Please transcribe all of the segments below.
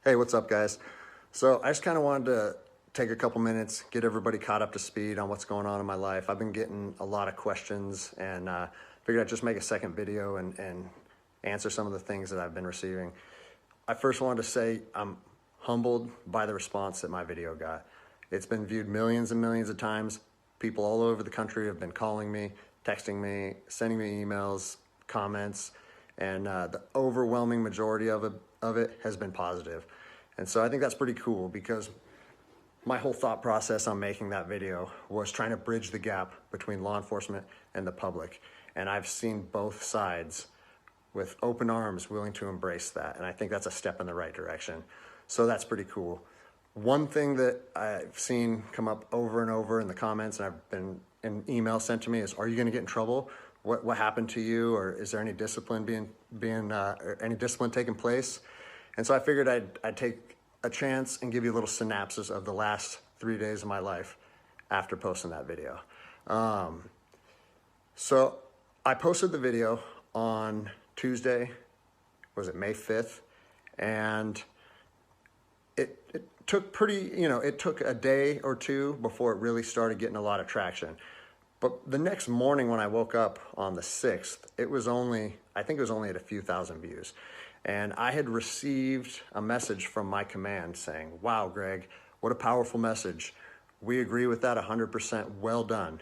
Hey, what's up, guys? So I just kind of wanted to take a couple minutes, get everybody caught up to speed on what's going on in my life. I've been getting a lot of questions and figured I'd just make a second video and answer some of the things that I've been receiving. I first wanted to say I'm humbled by the response that my video got. It's been viewed millions and millions of times. People all over the country have been calling me, texting me, sending me emails, comments, and the overwhelming majority of it has been positive. And so I think that's pretty cool because my whole thought process on making that video was trying to bridge the gap between law enforcement and the public. And I've seen both sides with open arms willing to embrace that. And I think that's a step in the right direction. So that's pretty cool. One thing that I've seen come up over and over in the comments, and I've been in emails sent to me, is, are you going to get in trouble? What happened to you? Or is there any discipline any discipline taking place? And so I figured I'd take a chance and give you a little synopsis of the last 3 days of my life after posting that video. So I posted the video on Tuesday, was it May 5th? And it took it took a day or two before it really started getting a lot of traction. But the next morning when I woke up on the 6th, I think it was only at a few thousand views. And I had received a message from my command saying, wow, Greg, what a powerful message. We agree with that 100%, well done.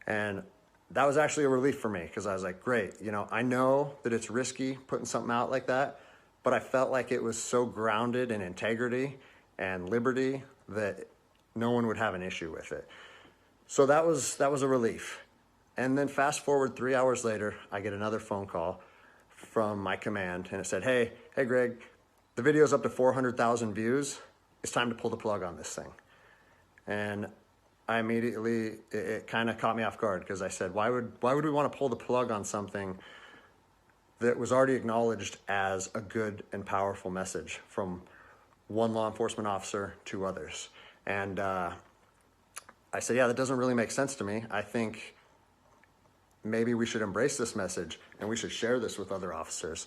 And that was actually a relief for me because I was like, great, I know that it's risky putting something out like that, but I felt like it was so grounded in integrity and liberty that no one would have an issue with it. So that was a relief. And then fast forward 3 hours later, I get another phone call from my command and it said, hey Greg, the video's up to 400,000 views. It's time to pull the plug on this thing. And I immediately, it kind of caught me off guard because I said, why would we want to pull the plug on something that was already acknowledged as a good and powerful message from one law enforcement officer to others? And I said, yeah, that doesn't really make sense to me. I think maybe we should embrace this message and we should share this with other officers.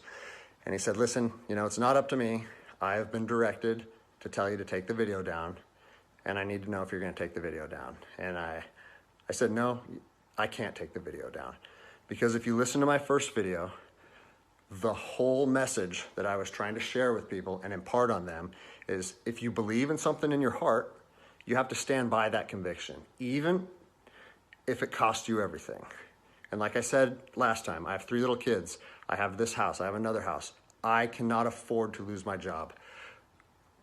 And he said, listen, it's not up to me. I have been directed to tell you to take the video down, and I need to know if you're going to take the video down. And I said, no, I can't take the video down. Because if you listen to my first video, the whole message that I was trying to share with people and impart on them is, if you believe in something in your heart, you have to stand by that conviction, even if it costs you everything. And like I said last time, I have 3 little kids. I have this house, I have another house. I cannot afford to lose my job.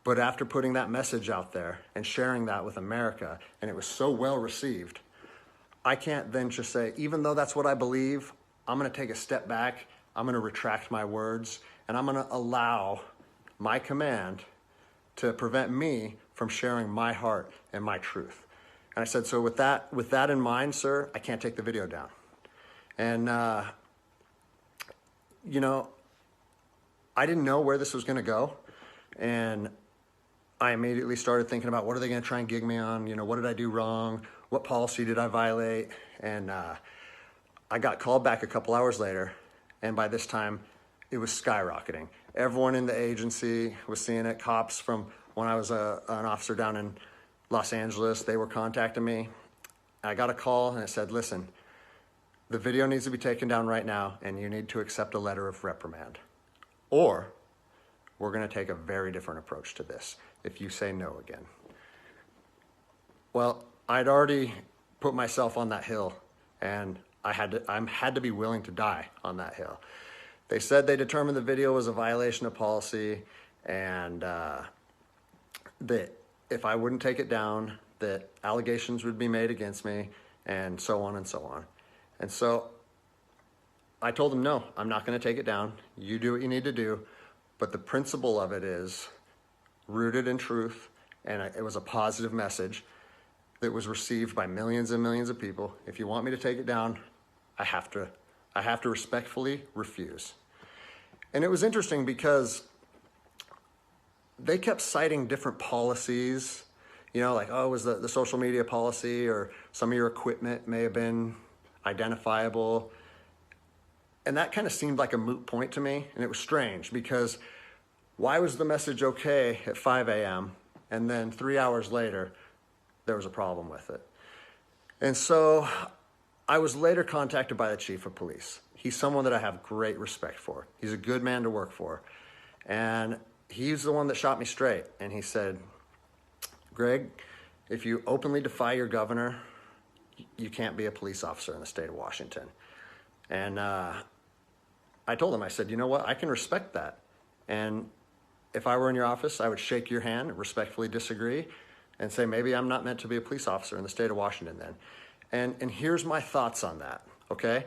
But after putting that message out there and sharing that with America, and it was so well received, I can't then just say, even though that's what I believe, I'm gonna take a step back, I'm gonna retract my words, and I'm gonna allow my command to prevent me from sharing my heart and my truth. And I said, so with that in mind, sir, I can't take the video down. And, I didn't know where this was going to go. And I immediately started thinking about, what are they going to try and gig me on? What did I do wrong? What policy did I violate? And I got called back a couple hours later. And by this time, it was skyrocketing. Everyone in the agency was seeing it. Cops from when I was an officer down in Los Angeles, they were contacting me. I got a call and it said, listen, the video needs to be taken down right now and you need to accept a letter of reprimand. Or we're going to take a very different approach to this if you say no again. Well, I'd already put myself on that hill and I had to be willing to die on that hill. They said they determined the video was a violation of policy and that if I wouldn't take it down, that allegations would be made against me and so on and so on. And so I told them, no, I'm not going to take it down. You do what you need to do. But the principle of it is rooted in truth. And it was a positive message that was received by millions and millions of people. If you want me to take it down, I have to respectfully refuse. And it was interesting because they kept citing different policies, like, oh, it was the social media policy, or some of your equipment may have been identifiable. And that kind of seemed like a moot point to me. And it was strange because Why was the message okay at 5 a.m. and then 3 hours later, there was a problem with it? And so I was later contacted by the chief of police. He's someone that I have great respect for. He's a good man to work for. And he's the one that shot me straight. And he said, Greg, if you openly defy your governor, you can't be a police officer in the state of Washington. And I told him, I said, you know what, I can respect that. And if I were in your office, I would shake your hand, respectfully disagree, and say, maybe I'm not meant to be a police officer in the state of Washington then. And here's my thoughts on that, okay?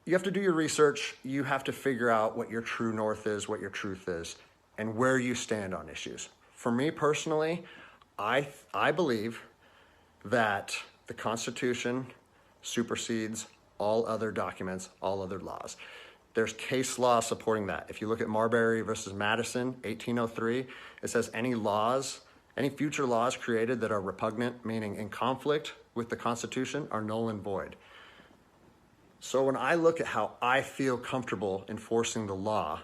You have to do your research. You have to figure out what your true north is, what your truth is, and where you stand on issues. For me personally, I believe that the Constitution supersedes all other documents, all other laws. There's case law supporting that. If you look at Marbury versus Madison, 1803, it says any future laws created that are repugnant, meaning in conflict with the Constitution, are null and void. So when I look at how I feel comfortable enforcing the law,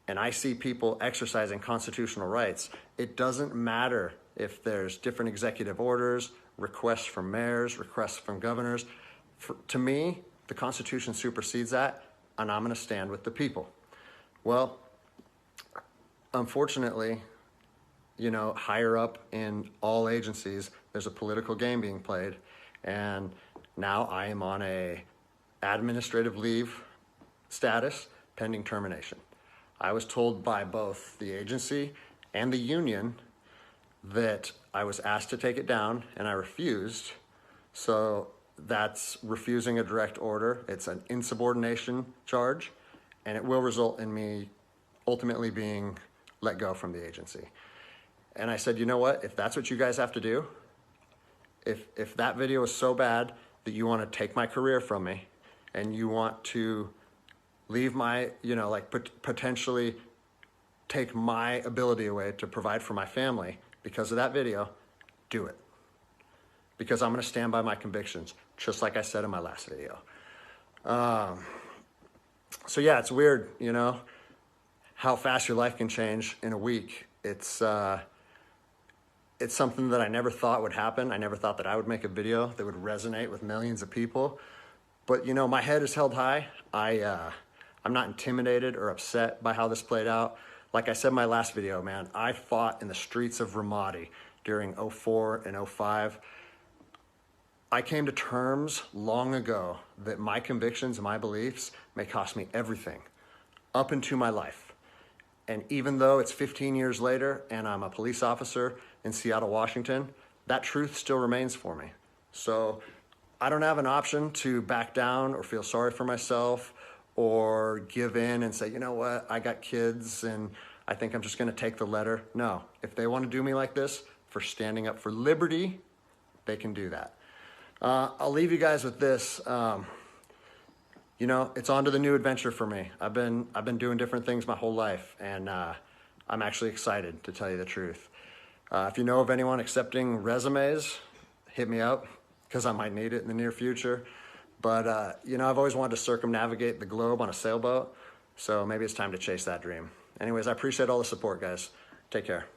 and I see people exercising constitutional rights, it doesn't matter if there's different executive orders, requests from mayors, requests from governors. To me, the Constitution supersedes that, and I'm gonna stand with the people. Well, unfortunately, you know, higher up in all agencies, there's a political game being played, and now I am on a administrative leave status pending termination. I was told by both the agency and the union that I was asked to take it down, and I refused. So that's refusing a direct order. It's an insubordination charge, and it will result in me ultimately being let go from the agency. And I said, you know what, if that's what you guys have to do, if that video is so bad that you want to take my career from me and you want to leave my, you know, like potentially take my ability away to provide for my family because of that video, do it. Because I'm going to stand by my convictions, just like I said in my last video. So yeah, it's weird, you know, how fast your life can change in a week. It's something that I never thought would happen. I never thought that I would make a video that would resonate with millions of people. But you know, my head is held high. I'm not intimidated or upset by how this played out. Like I said in my last video, man, I fought in the streets of Ramadi during 04 and 05. I came to terms long ago that my convictions and my beliefs may cost me everything up into my life. And even though it's 15 years later and I'm a police officer in Seattle, Washington, that truth still remains for me. So I don't have an option to back down or feel sorry for myself or give in and say, you know what, I got kids and I think I'm just gonna take the letter. No, if they wanna do me like this for standing up for liberty, they can do that. I'll leave you guys with this. You know, it's on to the new adventure for me. I've been doing different things my whole life, and I'm actually excited, to tell you the truth. If you know of anyone accepting resumes, hit me up, because I might need it in the near future. But, you know, I've always wanted to circumnavigate the globe on a sailboat, so maybe it's time to chase that dream. Anyways, I appreciate all the support, guys. Take care.